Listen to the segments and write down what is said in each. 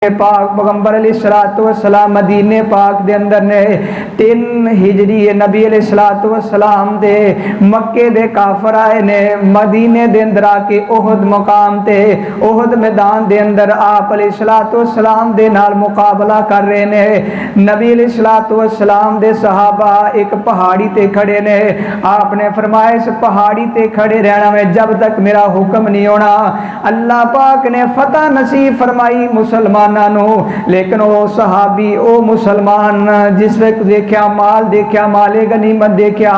पाक पैगंबर अलैहिस्सलातु वस्सलाम मदीने पाक दे अंदर ने 3 हिजरी नबी अलैहिस्सलातु वस्सलाम दे मक्के दे काफर आए ने मदीने दे अंदर आके ओहद मुकाम ते ओहद मैदान दे अंदर आप अलैहिस्सलातु वस्सलाम दे नाल मुकाबला कर रहे ने। नबी अलैहिस्सलातु वस्सलाम दे सहाबा एक पहाड़ी ते खड़े ने। आपने फरमाया इस पहाड़ी ते खड़े रहना में जब तक मेरा हुक्म नहीं होना। अल्लाह पाक ने फतह नसीब फरमाई मुसलमान, लेकिन वो सहाबी ओ मुसलमान जिस वक्त देखा माल देखा माले गनीमत देखा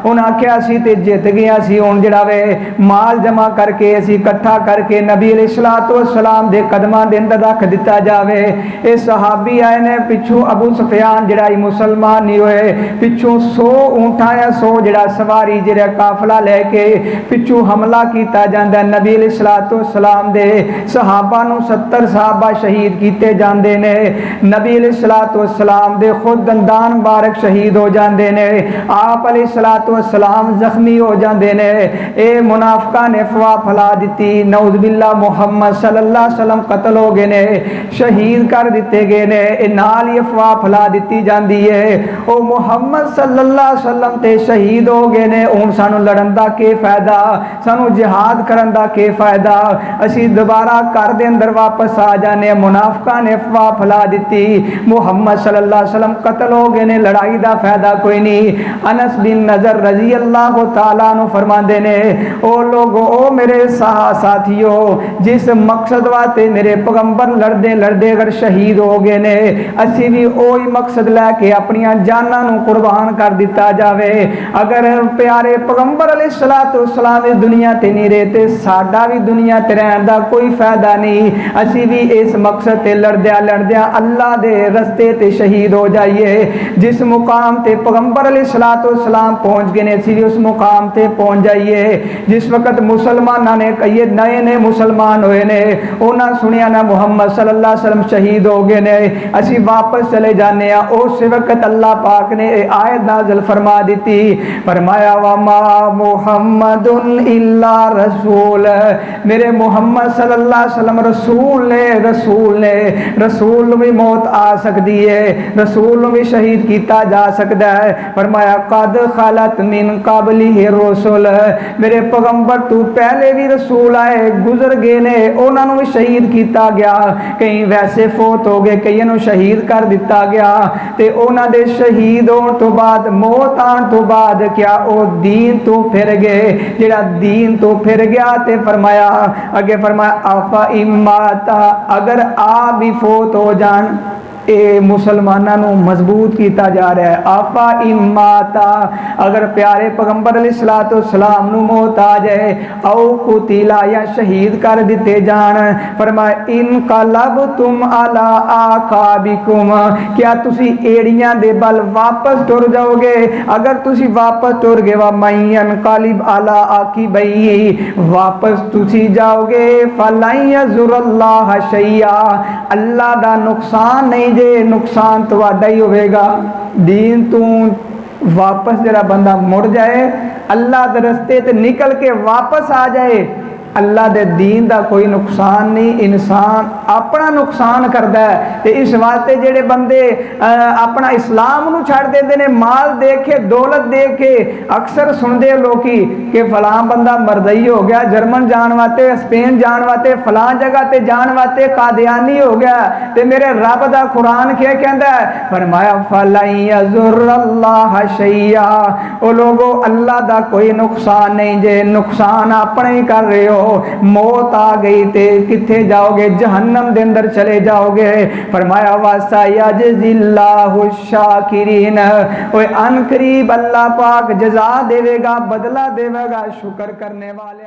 उन्हें आख्या सी ते जित गया सी। हुण जिहड़ा वे माल जमा करके असी इकट्ठा करके नबी अलैहिस्सलातु वस्सलाम दे कदमां दे अंदर रख दिता जावे। ये सहाबी आए ने पिछों अबू सुफियान जिहड़ा मुसलमान नहीं होए, पिछों 100 ऊंटां या 100 जिहड़ा सवारी जिहड़ा काफला लेके पिछों हमला किया जाता। नबी अलैहिस्सलातु वस्सलाम दे सहाबा नूं 70 सहाबा शहीद कीते जांदे ने। नबी अलैहिस्सलातु वस्सलाम दे खुद दंदान मुबारक शहीद हो जांदे ने। आप अलैहिस्सलातु वस्सलाम जख्मी हो जांदे ने। ए मुनाफिकां ने अफवाह फैला दी नऊज़ बिल्लाह मुहम्मद सल्लल्लाहु अलैहि वसल्लम कत्ल हो गए ने, शहीद कर दिते गए ने। ए नाल ही अफवाह फैला दी जांदी है ओ मुहम्मद सल्लल्लाहु अलैहि वसल्लम ते शहीद हो गए ने, हुण सानू लड़न दा के फायदा, सानू जिहाद करन दा के फायदा, असी दोबारा घर दे अंदर वापस आ जाने। मुनाफिकां ने अफवाह फैला दी मुहम्मद सल्लल्लाहु अलैहि वसल्लम कत्ल हो गए ने, लड़ाई दा फायदा कोई नहीं। अनस बिन नजर रजी अल्लाह तआला नु फरमांदे ने ओ लोगो ओ मेरे साथियों जिस मकसद वास्ते मेरे पैगंबर लड़दे लड़दे अगर शहीद हो गए ने असी भी ओही मकसद लैके अपनी जानां नु कुर्बान कर दिता जावे। अगर प्यारे पैगंबर अलैहिस्सलातु वस्सलाम इस दुनिया ते नहीं रहे ते साडा भी दुनिया ते रहन दा कोई फायदा नहीं। असी भी इस मकसद ते लड़द्या लड़द्या अल्लाह दे रस्ते ते शहीद हो जाइए। जिस मुकाम ते पैगंबर अलैहिस्सलातु वस्सलाम पहुंच गए ने असी भी उस मुकाम ते पहुंच जाइए। जिस वक्त मुसलमाना ने कई नए नए मुसलमान हुए ने उन्हें सुनिया ना मुहम्मद सल्लल्लाहु अलैहि वसल्लम शहीद हो गए ने, असी वापस चले जाने। उस वक्त अल्लाह पाक ने आयत नाज़िल फरमा दी, फरमाया वमा मुहम्मदुन इल्ला रसूल, मेरे मुहम्मद सल्लल्लाहु अलैहि वसल्लम रसूल ने। रसूल भी मौत आ सकती है, रसूल भी शहीद किया जा सकता है। फरमाया कद खलत मिन क़ब्लिहि रसूल, मेरे पैगंबर तू पहले भी रसूल आए गुजर गए ने, उन्होंने भी शहीद किया गया। कई वैसे फौत हो गए, कई शहीद कर दिता गया। ते उन्होंने दे शहीद होने तो बाद मौत आने तो बाद क्या वो दीन तो फिर गए, जिहड़ा दीन तो फिर गया। ते फरमाया अगे फरमाया आफा इमाता, अगर आप भी फौत हो जान ए मुसलमानों मजबूत किया जा रहा है। आपा इमाता, अगर प्यारे पैगंबर अलैहिस्सलातु वस्सलाम नू मौत आ जाए औ कुतिला या शहीद कर दिते जान, फरमाया इन कलब तुम अला आकाबिकुम, क्या तुसी एड़ियां दे बल वापस तुर जाओगे। अगर तुसी वापस तुर गए वा मैयन कालिब अला आकिबई, वापस तुसी जाओगे फलाई यजुरल्लाह शैया, अल्लाह दा नुकसान नहीं जे, नुकसान तुहाडा ही होवेगा। दीन तू वापस जरा बंदा मुड़ जाए अल्लाह दे रस्ते ते निकल के वापस आ जाए, अल्लाह दे दीन दा कोई नुकसान नहीं, इंसान अपना नुकसान करता है। ते इस वास्ते जेड़े बंदे अपना इस्लाम नू छड़ देंदे ने माल देख के दौलत देख के, अक्सर सुनते लोकी कि फलां बंदा मरदई हो गया जर्मन जान वास्ते, स्पेन जान वास्ते, फलां जगह ते जान वास्ते कादियानी हो गया। ते मेरे रब दा कुरान क्या कहंदा है, फरमाया फलाई यजुरल्लाह शैया, ओ लोगो अल्लाह दा कोई नुकसान नहीं जे, नुकसान अपने ही कर रहे हो। मौत आ गई ते किथे जाओगे, जहन्नम दे अंदर चले जाओगे। फरमाया वसायजिल्लाहु शाकिरीन, ओए अन करीब अल्लाह पाक जजा देवेगा, बदला देवेगा शुक्र करने वाले।